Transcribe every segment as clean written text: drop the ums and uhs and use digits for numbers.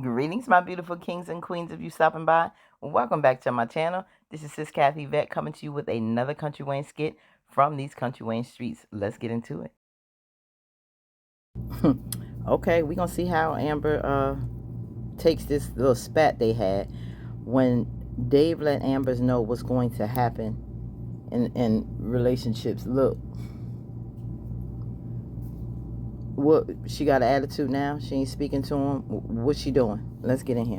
Greetings, my beautiful kings and queens of you stopping by. Welcome back to my channel. This is Sis Kathy Vet coming to you with another Country Wayne skit from these Country Wayne streets. Let's get into it. Okay, we're going to see how Amber takes this little spat they had when Dave let Amber know what's going to happen in relationships. Look, what she got an attitude now. She ain't speaking to him. What's she doing? Let's get in here.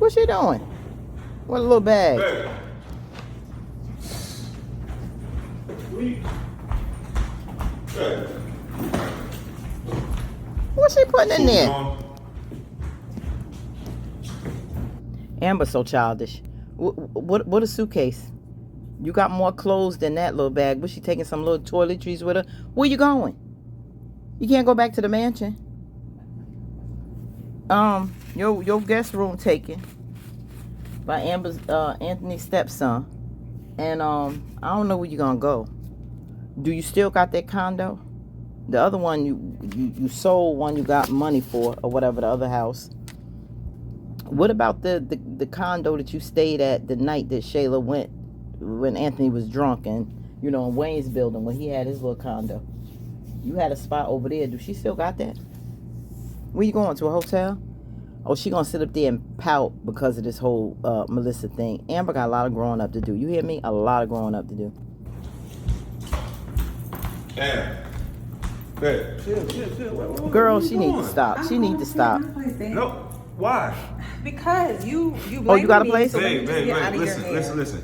What's she doing? What a little bag. Hey. Hey. What's she putting in there? Amber's so childish. What a suitcase. You got more clothes than that little bag. Was she taking some little toiletries with her? Where you going? You can't go back to the mansion. Your guest room taken by Anthony's stepson. And I don't know where you're gonna go. Do you still got that condo? The other one you sold, one you got money for, or whatever, the other house. What about the condo that you stayed at the night that Shayla went when Anthony was drunk and, in Wayne's building when he had his little condo? You had a spot over there. Do she still got that? Where you going, to a hotel? Oh, she gonna sit up there and pout because of this whole Melissa thing. Amber got a lot of growing up to do. You hear me? A lot of growing up to do. Damn. Hey. Chill. Girl, she needs to stop. She needs to stop. No. Why? Because you blame Oh, you got a place? So Babe, listen.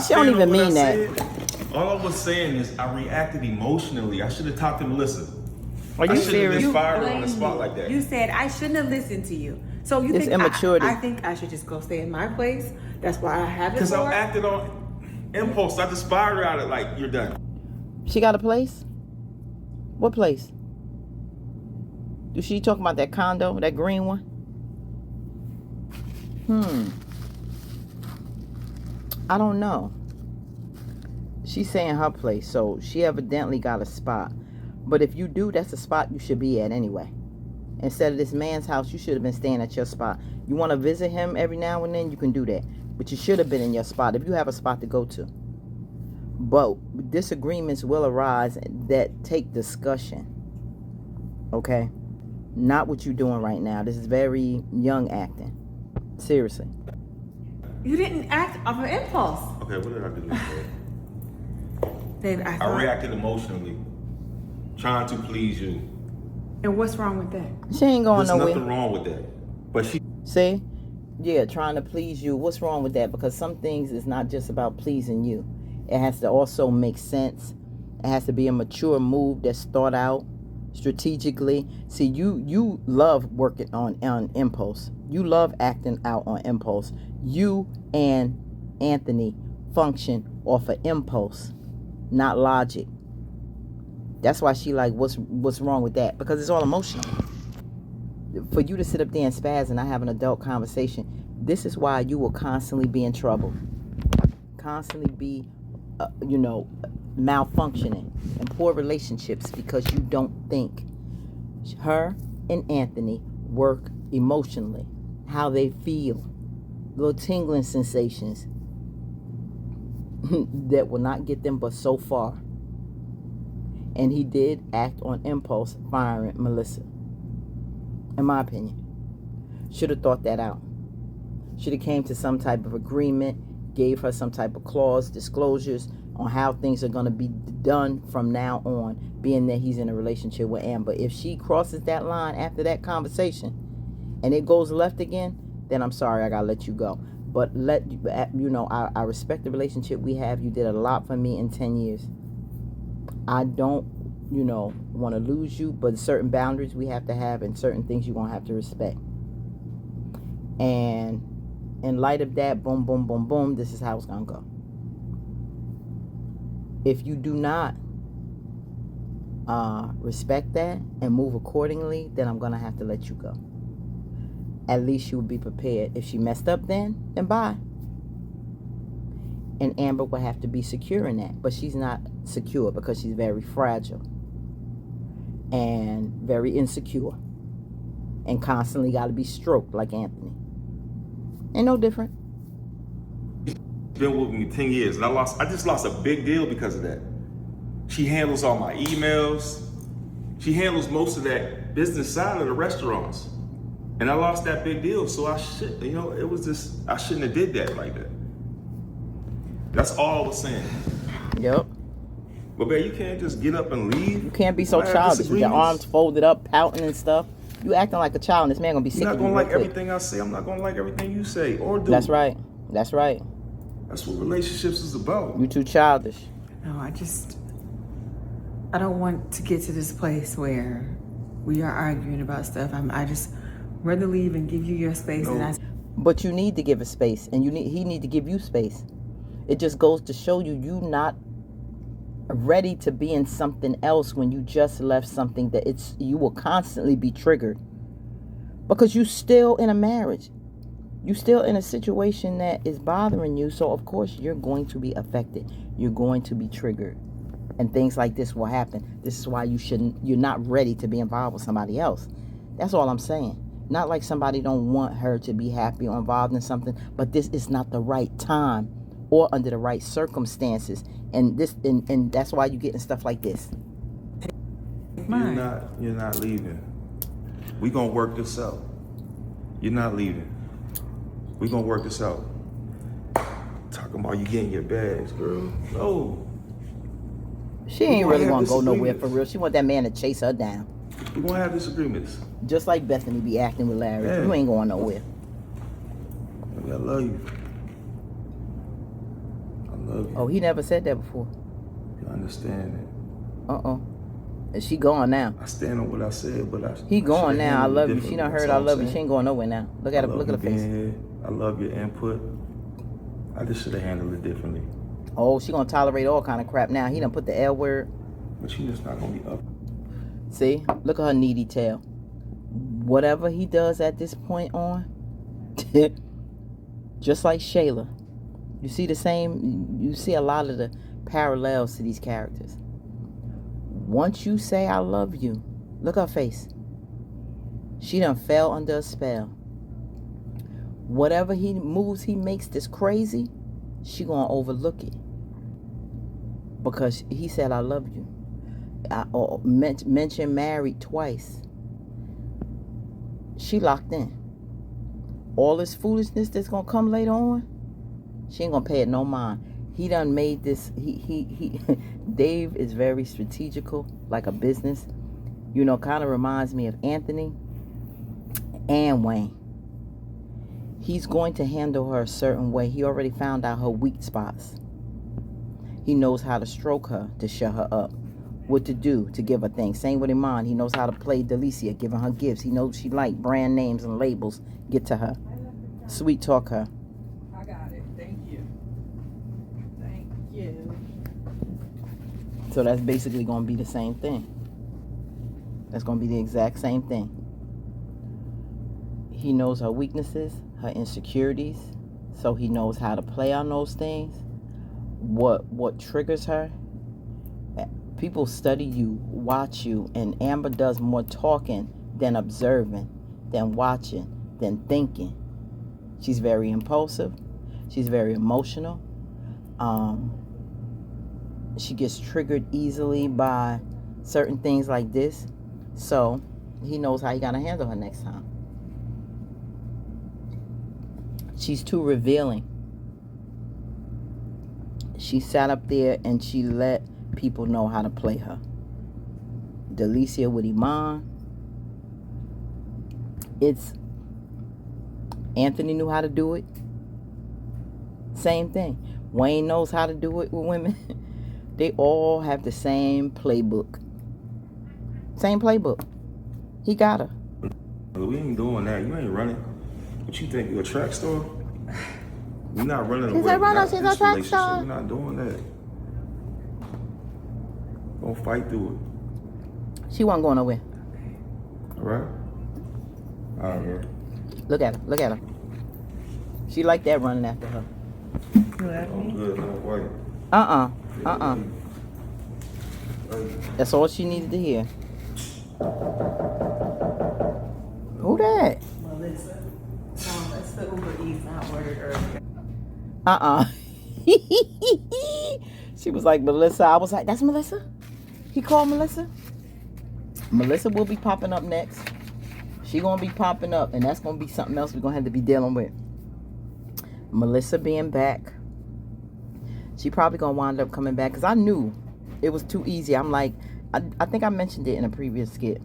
She don't even mean that. All I was saying is I reacted emotionally. I should have talked to Melissa. Are you I shouldn't serious? have fired her on the spot like that. You said I shouldn't have listened to you. So you It's think immaturity. I think I should just go stay in my place. That's why I have it. Because I for. acted on impulse. I just fired her out of like, you're done. She got a place? What place? Do she talking about that condo, that green one? I don't know. She's saying her place, so she evidently got a spot. But if you do, that's a spot you should be at anyway. Instead of this man's house, you should have been staying at your spot. You want to visit him every now and then, you can do that. But you should have been in your spot if you have a spot to go to. But disagreements will arise that take discussion. Okay? Not what you're doing right now. This is very young acting. Seriously. You didn't act off of impulse. Okay, what did I do? Babe, I reacted emotionally, trying to please you. And what's wrong with that? She ain't going There's nowhere. nothing wrong with that. But she... See? Yeah, trying to please you. What's wrong with that? Because some things is not just about pleasing you. It has to also make sense. It has to be a mature move that's thought out strategically. See, you love working on impulse. You love acting out on impulse. You and Anthony function off of impulse, not logic. That's why she like, what's wrong with that? Because it's all emotional. For you to sit up there and spaz and not have an adult conversation, this is why you will constantly be in trouble. Constantly be, malfunctioning in poor relationships because you don't think. Her and Anthony work emotionally. How they feel. Little tingling sensations that will not get them but so far. And he did act on impulse, firing Melissa. In my opinion. Should have thought that out. Should have came to some type of agreement, gave her some type of clause, disclosures on how things are going to be done from now on, being that he's in a relationship with Amber. If she crosses that line after that conversation and it goes left again, then I'm sorry, I got to let you go. But I respect the relationship we have. You did a lot for me in 10 years. I don't, want to lose you, but certain boundaries we have to have and certain things you're going to have to respect. And in light of that, boom, boom, boom, boom, this is how it's going to go. If you do not respect that and move accordingly, then I'm going to have to let you go. At least you would be prepared. If she messed up then bye. And Amber will have to be secure in that. But she's not secure because she's very fragile and very insecure and constantly got to be stroked like Anthony. Ain't no different. Been with me 10 years, and I just lost a big deal because of that. She handles all my emails. She handles most of that business side of the restaurants. And I lost that big deal, so I shouldn't have did that like that. That's all I was saying. Yep. But babe, you can't just get up and leave. You can't be so childish with your arms folded up, pouting and stuff. You acting like a child, and this man gonna be sick of you. You're not gonna like everything I say. I'm not gonna like everything you say or do. That's right. That's right. That's what relationships is about. You too childish. No, I don't want to get to this place where we are arguing about stuff. I just rather leave and give you your space. No. But you need to give a space, and he need to give you space. It just goes to show you not ready to be in something else when you just left something that you will constantly be triggered because you still in a marriage. You still in a situation that is bothering you, so of course you're going to be affected. You're going to be triggered. And things like this will happen. This is why you're not ready to be involved with somebody else. That's all I'm saying. Not like somebody don't want her to be happy or involved in something, but this is not the right time or under the right circumstances. And that's why you're getting stuff like this. You're not leaving. We gonna work this out. You're not leaving. We gonna work this out. Talking about you getting your bags, girl. No. She ain't really gonna go nowhere for real. She want that man to chase her down. We're gonna have disagreements. Just like Bethany be acting with Larry. Yeah. You ain't going nowhere. I love you. I love you. Oh, he never said that before. You understand it. And she gone now. I stand on what I said, but He gone now. I love you. She done heard I love you. She ain't going nowhere now. Look at her. Look at her face. Here. I love your input. I just should have handled it differently. Oh, she gonna tolerate all kind of crap now. He done put the L word. But she just not gonna be up. See? Look at her needy tail. Whatever he does at this point on, just like Shayla. You see a lot of the parallels to these characters. Once you say I love you, look at her face. She done fell under a spell. Whatever moves he makes that's crazy, she gonna overlook it. Because he said I love you. Or mentioned married twice. She locked in. All this foolishness that's gonna come later on, she ain't gonna pay it no mind. He done made this. He Dave is very strategical, like a business. Kind of reminds me of Anthony and Wayne. He's going to handle her a certain way. He already found out her weak spots. He knows how to stroke her to shut her up. What to do to give her things. Same with Iman. He knows how to play Delicia, giving her gifts. He knows she like brand names and labels. Get to her. Sweet talk her. I got it. Thank you. Thank you. So that's basically going to be the same thing. That's going to be the exact same thing. He knows her weaknesses, her insecurities. So he knows how to play on those things. What triggers her. People study you, watch you, and Amber does more talking than observing, than watching, than thinking. She's very impulsive. She's very emotional. She gets triggered easily by certain things like this. So he knows how he got to handle her next time. She's too revealing. She sat up there and she let people know how to play her. Delicia with Iman. Anthony knew how to do it. Same thing. Wayne knows how to do it with women. They all have the same playbook. Same playbook. He got her. We ain't doing that. You ain't running. What you think? You a track star? We're not running away. She's a runner. She's a track star. We're not doing that. Gonna fight through it. She wasn't going nowhere. All right? All right, bro. Look at her. Look at her. She like that running after her. You love I'm me? good, no white. That's all she needed to hear. Who that? Melissa. That's the Uber Eats I ordered earlier. She was like, Melissa. I was like, that's Melissa? He called Melissa? Melissa will be popping up next. She gonna be popping up, and that's gonna be something else we're gonna have to be dealing with. Melissa being back. She probably gonna wind up coming back, because I knew it was too easy. I'm like, I think I mentioned it in a previous skit.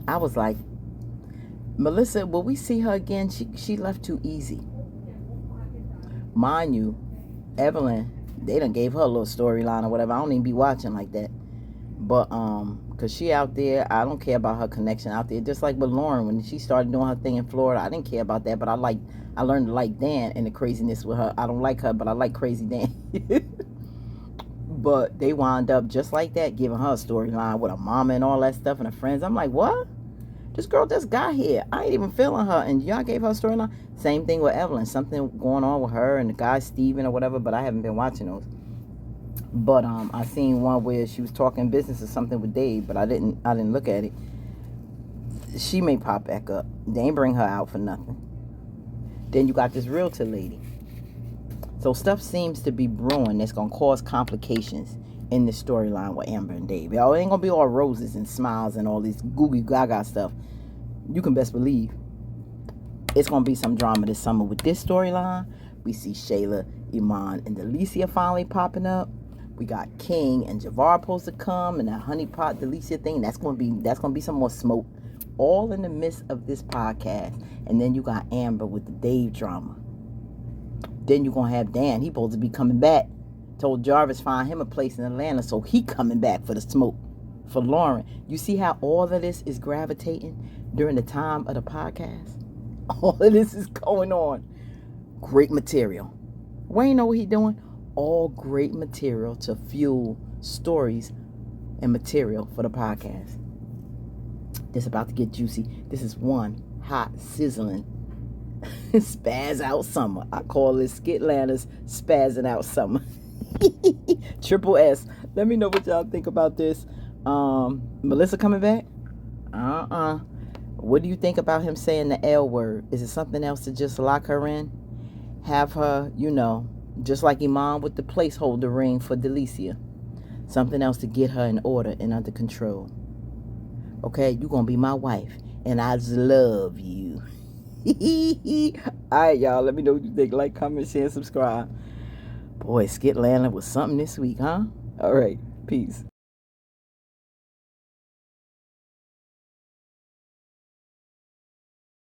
I was like, Melissa, will we see her again? She left too easy. Mind you, Evelyn, they done gave her a little storyline or whatever. I don't even be watching like that. But cause she out there, I don't care about her connection out there. Just like with Lauren, when she started doing her thing in Florida, I didn't care about that. But I learned to like Dan and the craziness with her. I don't like her, but I like Crazy Dan. But they wound up just like that, giving her a storyline with her mama and all that stuff and her friends. I'm like, what? This girl just got here. I ain't even feeling her, and y'all gave her a storyline. Same thing with Evelyn. Something going on with her and the guy Steven or whatever. But I haven't been watching those. But I seen one where she was talking business or something with Dave, but I didn't look at it. She may pop back up. They ain't bring her out for nothing. Then you got this realtor lady. So stuff seems to be brewing that's gonna cause complications in the storyline with Amber and Dave. Y'all, it ain't gonna be all roses and smiles and all this googly gaga stuff. You can best believe it's gonna be some drama this summer with this storyline. We see Shayla, Iman, and Delicia finally popping up. We got King and Javar supposed to come, and that honeypot Delicia thing. That's gonna be some more smoke, all in the midst of this podcast. And then you got Amber with the Dave drama. Then you're gonna have Dan. He supposed to be coming back. Told Jarvis find him a place in Atlanta, so he coming back for the smoke for Lauren. You see how all of this is gravitating during the time of the podcast? All of this is going on. Great material. Wayne know what he doing? All great material to fuel stories and material for the podcast. This about to get juicy. This is one hot, sizzling spaz out summer. I call this Skitlander's spazzing out summer. Triple S. Let me know what y'all think about this. Melissa coming back? What do you think about him saying the L word? Is it something else to just lock her in? Have her, just like Iman with the placeholder ring for Delicia. Something else to get her in order and under control. Okay, you gonna be my wife, and I just love you. Alright, y'all, let me know what you think. Like, comment, share, and subscribe. Boy, Skitlander was something this week, huh? Alright, peace.